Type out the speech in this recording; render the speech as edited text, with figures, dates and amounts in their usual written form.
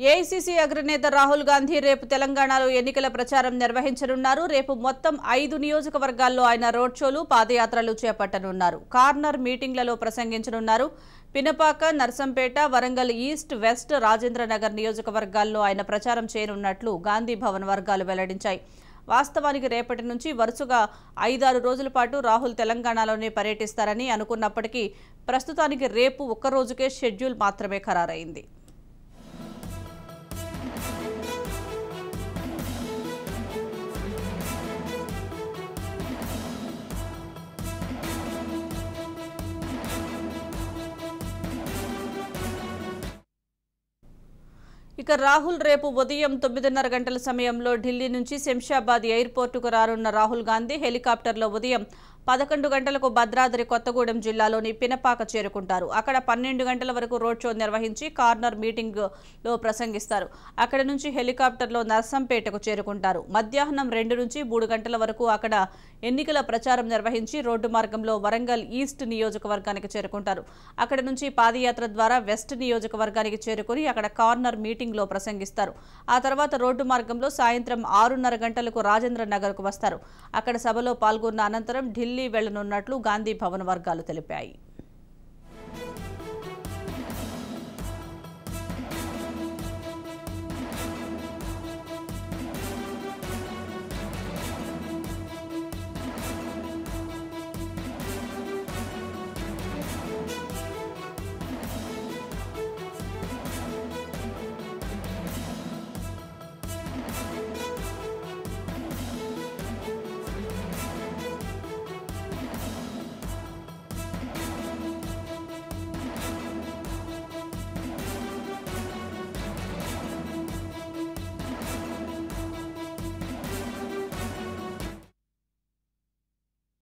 AICC అగ్రనేత రాహుల్ గాంధీ రేపు తెలంగాణలో ఎన్నికల ప్రచారం నిర్వహించనున్నారు. రేపు మొత్తం 5 నియోజకవర్గాల్లో ఆయన రోడ్ షోలు, పాదయాత్రలు చేపట్టనున్నారు. కార్నర్ మీటింగ్లలో ప్రసంగించనున్నారు. పినపాక, నర్సంపేట, వరంగల్ ఈస్ట్, వెస్ట్, రాజేంద్రనగర్ నియోజకవర్గాల్లో ఆయన ప్రచారం చేయనున్నట్లు గాంధీ భవన్ వర్గాలు వెల్లడించాయి. వాస్తవానికి రేపటి నుంచి వరుసగా 5-6 రోజుల పాటు రాహుల్ తెలంగాణలోనే పర్యటిస్తారని అనుకున్నప్పటికీ ప్రస్తుతానికి రేపు ఒక్కరోజుకే షెడ్యూల్ మాత్రమే ఖరారైంది. ఇక రాహుల్ రేపు ఉదయం 9:30 గంటల సమయంలో ఢిల్లీ నుంచి శంషాబాద్ ఎయిర్పోర్టుకు రానున్న రాహుల్ గాంధీ హెలికాప్టర్లో ఉదయం 11 గంటలకు భద్రాద్రి కొత్తగూడెం జిల్లాలోని పినపాక చేరుకుంటారు. అక్కడ 12 గంటల వరకు రోడ్ షో నిర్వహించి కార్నర్ మీటింగ్లో ప్రసంగిస్తారు. అక్కడ నుంచి హెలికాప్టర్లో నర్సంపేటకు చేరుకుంటారు. మధ్యాహ్నం 2 నుంచి 3 గంటల వరకు అక్కడ ఎన్నికల ప్రచారం నిర్వహించి రోడ్డు మార్గంలో వరంగల్ ఈస్ట్ నియోజకవర్గానికి చేరుకుంటారు. అక్కడ నుంచి పాదయాత్ర ద్వారా వెస్ట్ నియోజకవర్గానికి చేరుకుని అక్కడ కార్నర్ మీటింగ్లో ప్రసంగిస్తారు. ఆ తర్వాత రోడ్డు మార్గంలో సాయంత్రం 6:30 గంటలకు రాజేంద్రనగర్కు వస్తారు. అక్కడ సభలో పాల్గొన్న అనంతరం ఢిల్లీ వెళ్లనున్నట్లు గాంధీ భవన్ వర్గాలు తెలిపాయి.